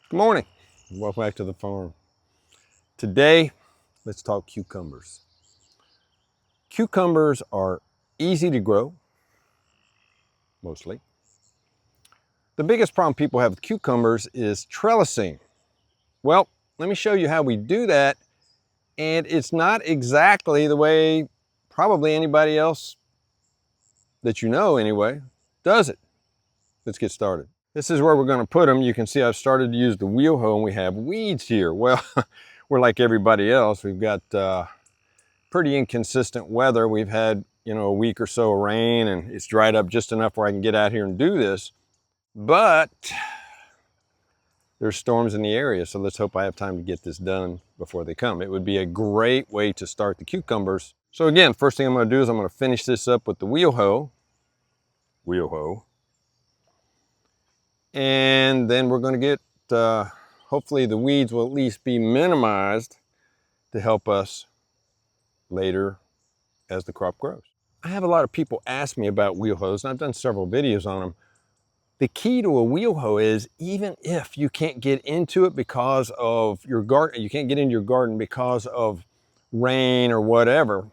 Good morning. Welcome back to the farm. Today, let's talk cucumbers. Cucumbers are easy to grow, mostly. The biggest problem people have with cucumbers is trellising. Well, let me show you how we do that, and it's not exactly the way probably anybody else that you know anyway does it. Let's get started. This is where we're going to put them. You can see I've started to use the wheel hoe and we have weeds here. Well, we're like everybody else. We've got pretty inconsistent weather. We've had, a week or so of rain and it's dried up just enough where I can get out here and do this. But there's storms in the area, so let's hope I have time to get this done before they come. It would be a great way to start the cucumbers. So again, first thing I'm going to do is I'm going to finish this up with the wheel hoe. And then we're going to get, hopefully the weeds will at least be minimized to help us later as the crop grows. I have a lot of people ask me about wheel hoes, and I've done several videos on them. The key to a wheel hoe is, even if you can't get into it because of your garden, you can't get into your garden because of rain or whatever,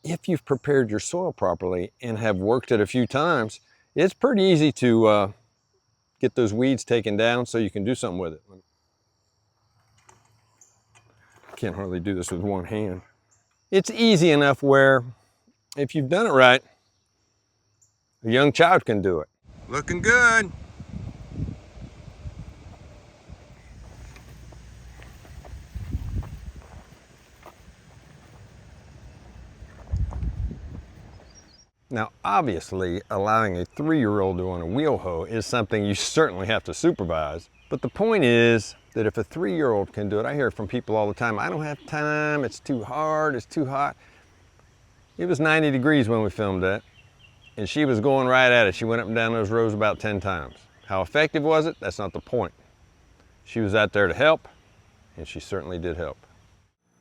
if you've prepared your soil properly and have worked it a few times, it's pretty easy to get those weeds taken down so you can do something with it. Can't hardly do this with one hand. It's easy enough where if you've done it right, a young child can do it. Looking good. Now, obviously, allowing a 3-year-old to own a wheel hoe is something you certainly have to supervise. But the point is that if a 3-year-old can do it, I hear it from people all the time, I don't have time, it's too hard, it's too hot. It was 90 degrees when we filmed that, and she was going right at it. She went up and down those rows about 10 times. How effective was it? That's not the point. She was out there to help, and she certainly did help.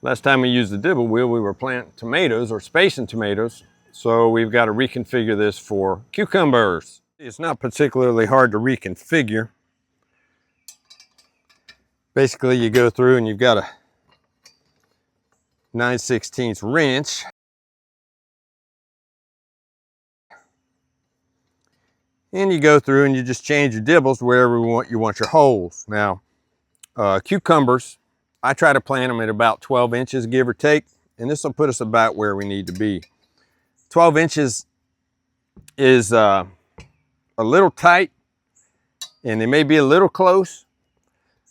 Last time we used the Dibble wheel, we were planting tomatoes or spacing tomatoes. So we've got to reconfigure this for cucumbers. It's not particularly hard to reconfigure. Basically, you go through and you've got a 9/16 wrench. And you go through and you just change your dibbles wherever you want your holes. Now, cucumbers, I try to plant them at about 12 inches, give or take. And this will put us about where we need to be. 12 inches is a little tight, and they may be a little close.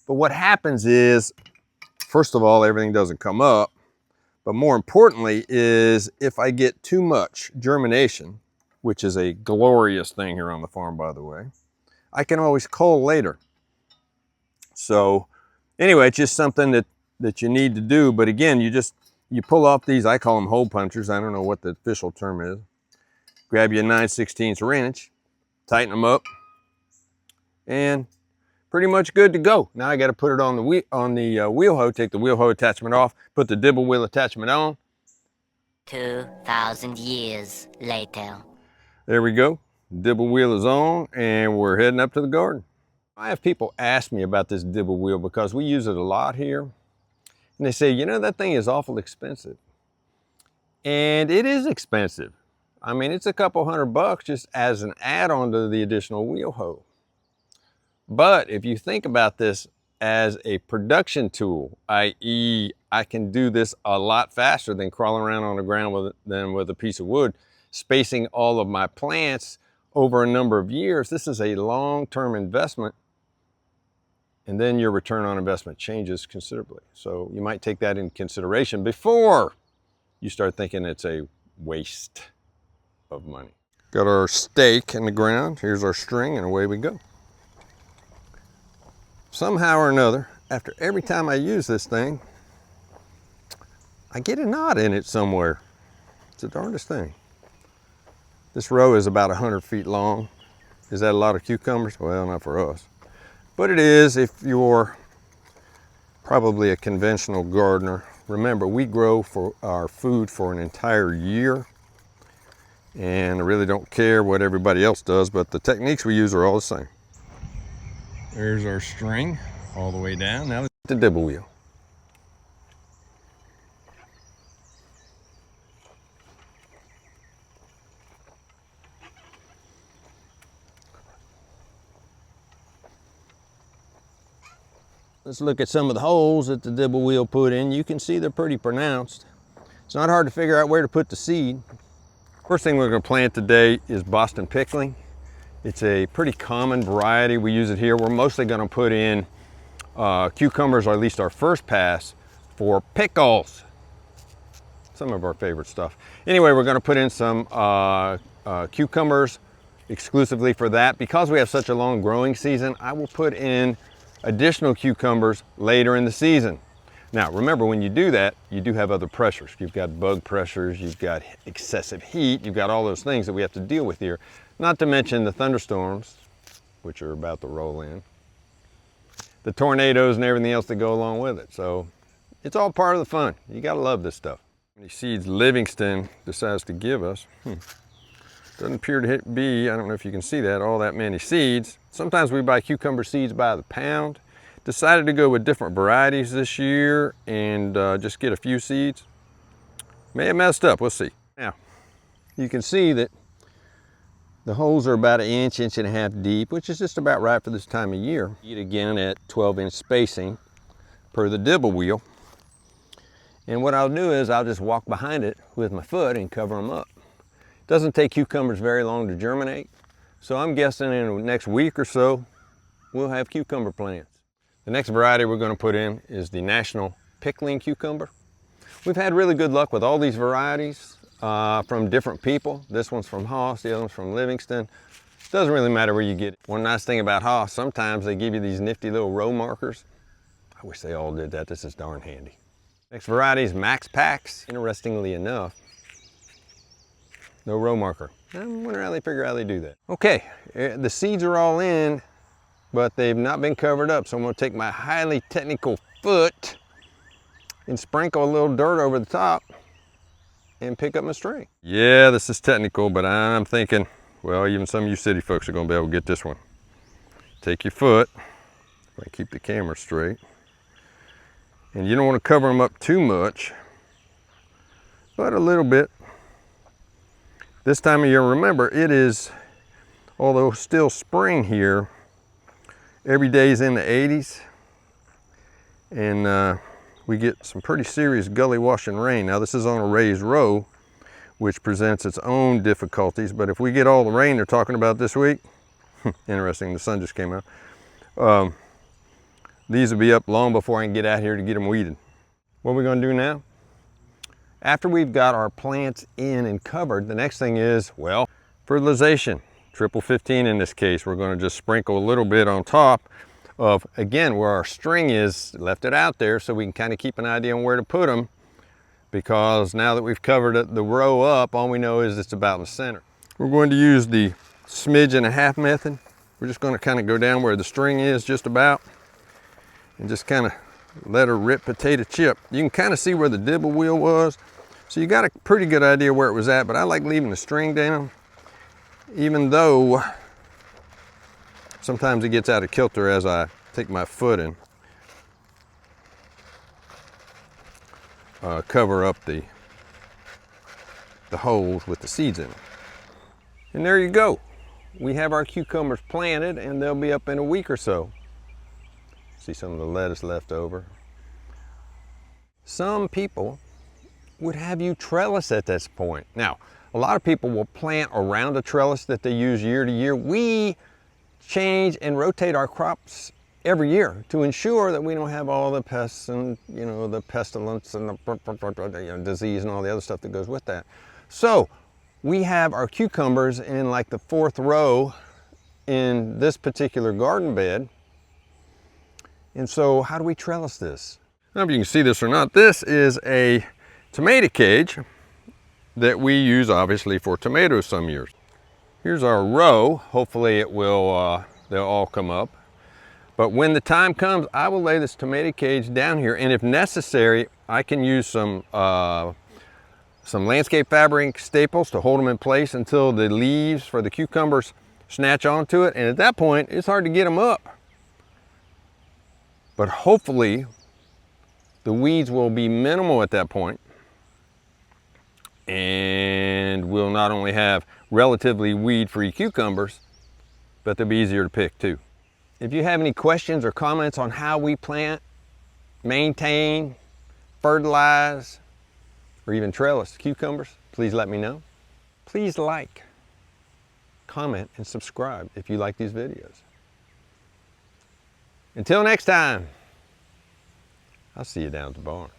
But what happens is, first of all, everything doesn't come up. But more importantly is if I get too much germination, which is a glorious thing here on the farm, by the way, I can always cull later. So anyway, it's just something that you need to do. But again, you pull off these, I call them hole punchers. I don't know what the official term is. Grab you a 9/16 wrench, tighten them up, and pretty much good to go. Now I got to put it on the wheel hoe, take the wheel hoe attachment off, put the Dibble wheel attachment on. 2,000 years later. There we go. Dibble wheel is on, and we're heading up to the garden. I have people ask me about this Dibble wheel because we use it a lot here. And they say, that thing is awful expensive. And it is expensive. I mean, it's a couple $100 just as an add-on to the additional wheel hoe. But if you think about this as a production tool, i.e. I can do this a lot faster than crawling around on the ground with a piece of wood, spacing all of my plants over a number of years. This is a long-term investment, and then your return on investment changes considerably. So you might take that into consideration before you start thinking it's a waste of money. Got our stake in the ground. Here's our string, and away we go. Somehow or another, after every time I use this thing, I get a knot in it somewhere. It's the darndest thing. This row is about 100 feet long. Is that a lot of cucumbers? Well, not for us. But it is if you're probably a conventional gardener. Remember, we grow for our food for an entire year. And I really don't care what everybody else does, but the techniques we use are all the same. There's our string all the way down. Now the dibble wheel. Let's look at some of the holes that the dibble wheel put in. You can see they're pretty pronounced. It's not hard to figure out where to put the seed. First thing we're going to plant today is Boston pickling. It's a pretty common variety. We use it here. We're mostly going to put in cucumbers, or at least our first pass, for pickles. Some of our favorite stuff. Anyway, we're going to put in some cucumbers exclusively for that. Because we have such a long growing season, I will put in additional cucumbers later in the season. Now remember, when you do that, you do have other pressures. You've got bug pressures, you've got excessive heat, you've got all those things that we have to deal with here. Not to mention the thunderstorms, which are about to roll in, the tornadoes and everything else that go along with it. So it's all part of the fun. You gotta love this stuff. These seeds Livingston decides to give us, doesn't appear to be, I don't know if you can see that, all that many seeds. Sometimes we buy cucumber seeds by the pound. Decided to go with different varieties this year and just get a few seeds. May have messed up, we'll see. Now, you can see that the holes are about an inch, inch and a half deep, which is just about right for this time of year. Eat again at 12-inch spacing per the dibble wheel. And what I'll do is I'll just walk behind it with my foot and cover them up. It doesn't take cucumbers very long to germinate, so I'm guessing in the next week or so, we'll have cucumber plants. The next variety we're going to put in is the National Pickling cucumber. We've had really good luck with all these varieties from different people. This one's from Haas, the other one's from Livingston. Doesn't really matter where you get it. One nice thing about Haas, sometimes they give you these nifty little row markers. I wish they all did that. This is darn handy. Next variety is Max Packs. Interestingly enough, no row marker. I wonder how they figure out how they do that. Okay, the seeds are all in, but they've not been covered up. So I'm gonna take my highly technical foot and sprinkle a little dirt over the top and pick up my string. Yeah, this is technical, but I'm thinking, well, even some of you city folks are gonna be able to get this one. Take your foot, keep the camera straight. And you don't wanna cover them up too much, but a little bit. This time of year, remember, it is, although still spring here, every day is in the 80s, and we get some pretty serious gully washing rain. Now this is on a raised row, which presents its own difficulties, but if we get all the rain they're talking about this week, interesting, the sun just came out, these will be up long before I can get out here to get them weeded. What are we gonna do now? After we've got our plants in and covered, the next thing is, well, fertilization. Triple 15 in this case. We're going to just sprinkle a little bit on top of, again, where our string is, left it out there so we can kind of keep an idea on where to put them, because now that we've covered the row up, all we know is it's about in the center. We're going to use the smidge and a half method. We're just going to kind of go down where the string is just about and just kind of let her rip potato chip. You can kind of see where the dibble wheel was, so you got a pretty good idea where it was at, but I like leaving the string down, even though sometimes it gets out of kilter as I take my foot and cover up the holes with the seeds in them. And there you go. We have our cucumbers planted and they'll be up in a week or so. See some of the lettuce left over. Some people would have you trellis at this point. Now, a lot of people will plant around a trellis that they use year to year. We change and rotate our crops every year to ensure that we don't have all the pests and, you know, the pestilence and the disease and all the other stuff that goes with that. So we have our cucumbers in like the 4th row in this particular garden bed. And so how do we trellis this? I don't know if you can see this or not. This is a tomato cage that we use obviously for tomatoes some years. Here's our row. Hopefully it will, they'll all come up. But when the time comes, I will lay this tomato cage down here, and if necessary, I can use some landscape fabric staples to hold them in place until the leaves for the cucumbers snatch onto it. And at that point, it's hard to get them up. But hopefully the weeds will be minimal at that point, and we'll not only have relatively weed-free cucumbers, but they'll be easier to pick too. If you have any questions or comments on how we plant, maintain, fertilize, or even trellis cucumbers, please let me know. Please like, comment, and subscribe if you like these videos. Until next time, I'll see you down at the barn.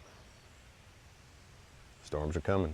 Storms are coming.